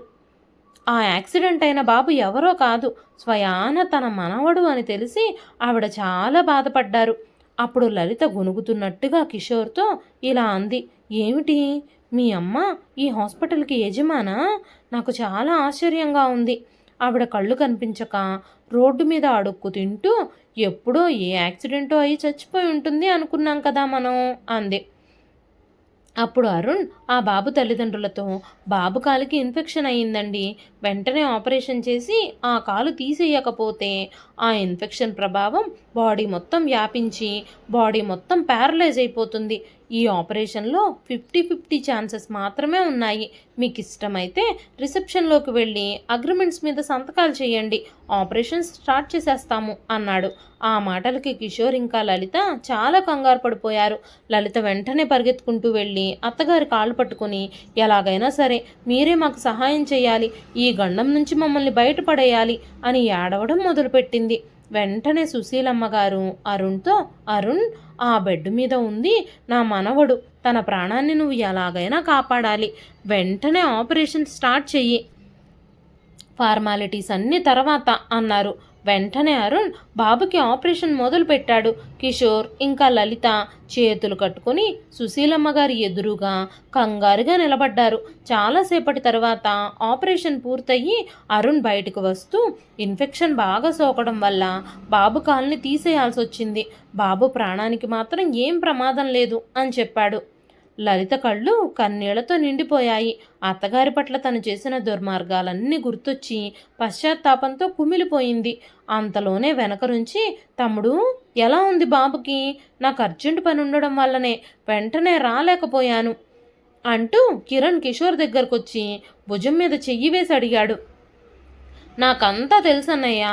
ఆ యాక్సిడెంట్ అయిన బాబు ఎవరో కాదు, స్వయాన తన మనవడు అని తెలిసి ఆవిడ చాలా బాధపడ్డారు. అప్పుడు లలిత గొనుగుతున్నట్టుగా కిషోర్తో ఇలా అంది, ఏమిటి మీ అమ్మ ఈ హాస్పిటల్కి యజమానా? నాకు చాలా ఆశ్చర్యంగా ఉంది. ఆవిడ కళ్ళు కనిపించక రోడ్డు మీద అడుక్కు తింటూ ఎప్పుడో ఏ యాక్సిడెంటో అయి చచ్చిపోయి ఉంటుంది అనుకున్నాం కదా మనం అంది. అప్పుడు అరుణ్ ఆ బాబు తల్లిదండ్రులతో, బాబు కాలికి ఇన్ఫెక్షన్ అయ్యిందండి, వెంటనే ఆపరేషన్ చేసి ఆ కాలు తీసేయకపోతే ఆ ఇన్ఫెక్షన్ ప్రభావం బాడీ మొత్తం వ్యాపించి బాడీ మొత్తం ప్యారలైజ్ అయిపోతుంది. ఈ ఆపరేషన్లో 50-50 ఛాన్సెస్ మాత్రమే ఉన్నాయి. మీకు ఇష్టమైతే రిసెప్షన్లోకి వెళ్ళి అగ్రిమెంట్స్ మీద సంతకాలు చేయండి, ఆపరేషన్ స్టార్ట్ చేసేస్తాము అన్నాడు. ఆ మాటలకి కిషోర్ ఇంకా లలిత చాలా కంగారు పడిపోయారు. లలిత వెంటనే పరిగెత్తుకుంటూ వెళ్ళి అత్తగారి కాళ్ళు పట్టుకుని, ఎలాగైనా సరే మీరే మాకు సహాయం చేయాలి, ఈ గండం నుంచి మమ్మల్ని బయటపడేయాలి అని ఏడవడం మొదలుపెట్టింది. వెంటనే సుశీలమ్మ గారు అరుణ్తో, అరుణ్ ఆ బెడ్ మీద ఉంది నా మనవడు, తన ప్రాణాన్ని నువ్వు ఎలాగైనా కాపాడాలి, వెంటనే ఆపరేషన్ స్టార్ట్ చెయ్యి, ఫార్మాలిటీస్ అన్ని తర్వాత అన్నారు. వెంటనే అరుణ్ బాబుకి ఆపరేషన్ మొదలు పెట్టాడు. కిషోర్ ఇంకా లలిత చేతులు కట్టుకుని సుశీలమ్మ గారి ఎదురుగా కంగారుగా నిలబడ్డారు. చాలాసేపటి తర్వాత ఆపరేషన్ పూర్తయ్యి అరుణ్ బయటకు వస్తూ, ఇన్ఫెక్షన్ బాగా సోకడం వల్ల బాబు కాల్ని తీసేయాల్సి వచ్చింది, బాబు ప్రాణానికి మాత్రం ఏం ప్రమాదం లేదు అని చెప్పాడు. లలిత కళ్ళు కన్నీళ్లతో నిండిపోయాయి. అత్తగారి పట్ల తను చేసిన దుర్మార్గాలన్నీ గుర్తొచ్చి పశ్చాత్తాపంతో కుమిలిపోయింది. అంతలోనే వెనక నుంచి, తమ్ముడు ఎలా ఉంది బాబుకి? నాకు అర్జెంటు పని ఉండడం వల్లనే వెంటనే రాలేకపోయాను అంటూ కిరణ్ కిషోర్ దగ్గరకొచ్చి భుజం మీద చెయ్యి వేసి అడిగాడు. నాకంతా తెలుసన్నయ్య,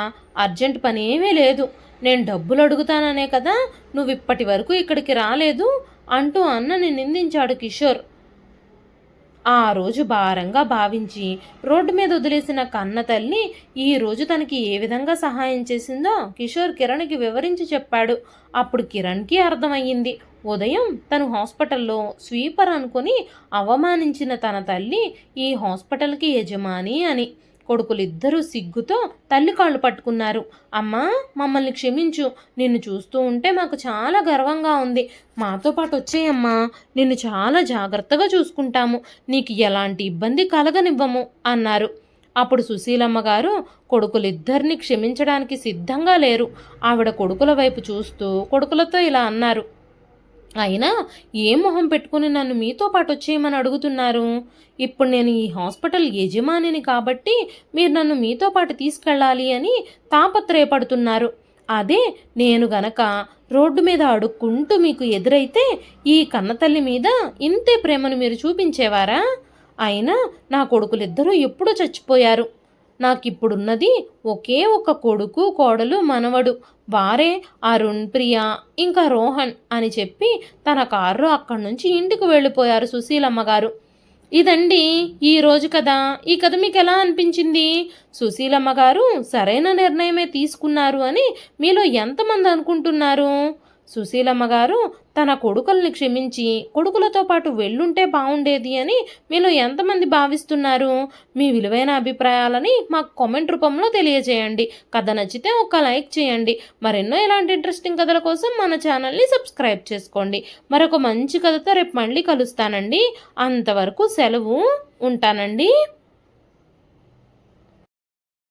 అర్జెంట్ పని ఏమీ లేదు, నేను డబ్బులు అడుగుతాననే కదా నువ్వు ఇప్పటి వరకు ఇక్కడికి రాలేదు అంటూ అన్నని నిందించాడు కిషోర్. ఆ రోజు భారంగా భావించి రోడ్డు మీద వదిలేసిన కన్న తల్లి ఈ రోజు తనకి ఏ విధంగా సహాయం చేసిందో కిషోర్ కిరణ్కి వివరించి చెప్పాడు. అప్పుడు కిరణ్కి అర్థమయ్యింది, ఉదయం తను హాస్పిటల్లో స్వీపర్ అనుకుని అవమానించిన తన తల్లి ఈ హాస్పిటల్కి యజమాని అని. కొడుకులిద్దరూ సిగ్గుతో తల్లి కాళ్ళు పట్టుకున్నారు. అమ్మా, మమ్మల్ని క్షమించు, నిన్ను చూస్తూ ఉంటే మాకు చాలా గర్వంగా ఉంది, మాతో పాటు వచ్చేయమ్మా, నిన్ను చాలా జాగ్రత్తగా చూసుకుంటాము, నీకు ఎలాంటి ఇబ్బంది కలగనివ్వము అన్నారు. అప్పుడు సుశీలమ్మ గారు కొడుకులిద్దరిని క్షమించడానికి సిద్ధంగా లేరు. ఆవిడ కొడుకుల వైపు చూస్తూ కొడుకులతో ఇలా అన్నారు, అయినా ఏ మొహం పెట్టుకుని నన్ను మీతో పాటు వచ్చేయమని అడుగుతున్నారు? ఇప్పుడు నేను ఈ హాస్పిటల్ యజమానిని కాబట్టి మీరు నన్ను మీతో పాటు తీసుకెళ్ళాలి అని తాపత్రయపడుతున్నారు. అదే నేను గనక రోడ్డు మీద అడుక్కుంటూ మీకు ఎదురైతే ఈ కన్నతల్లి మీద ఇంతే ప్రేమను మీరు చూపించేవారా? అయినా నా కొడుకులిద్దరూ ఎప్పుడూ చచ్చిపోయారు. నాకిప్పుడున్నది ఒకే ఒక కొడుకు, కోడలు, మనవడు, వారే అరుణ్, ప్రియా ఇంకా రోహన్ అని చెప్పి తన కారులో అక్కడి నుంచి ఇంటికి వెళ్ళిపోయారు సుశీలమ్మ గారు. ఇదండి ఈ రోజు కథ. ఈ కథ మీకు ఎలా అనిపించింది? సుశీలమ్మ గారు సరైన నిర్ణయమే తీసుకున్నారు అని మీలో ఎంతమంది అనుకుంటున్నారు? సుశీలమ్మ గారు తన కొడుకుల్ని క్షమించి కొడుకులతో పాటు వెళ్ళుంటే బాగుండేది అని మీలో ఎంతమంది భావిస్తున్నారు? మీ విలువైన అభిప్రాయాలని మాకు కామెంట్ రూపంలో తెలియజేయండి. కథ నచ్చితే ఒక లైక్ చేయండి. మరెన్నో ఇలాంటి ఇంట్రెస్టింగ్ కథల కోసం మన ఛానల్ని సబ్స్క్రైబ్ చేసుకోండి. మరొక మంచి కథతో రేపు మళ్ళీ కలుస్తానండి. అంతవరకు సెలవు, ఉంటానండి.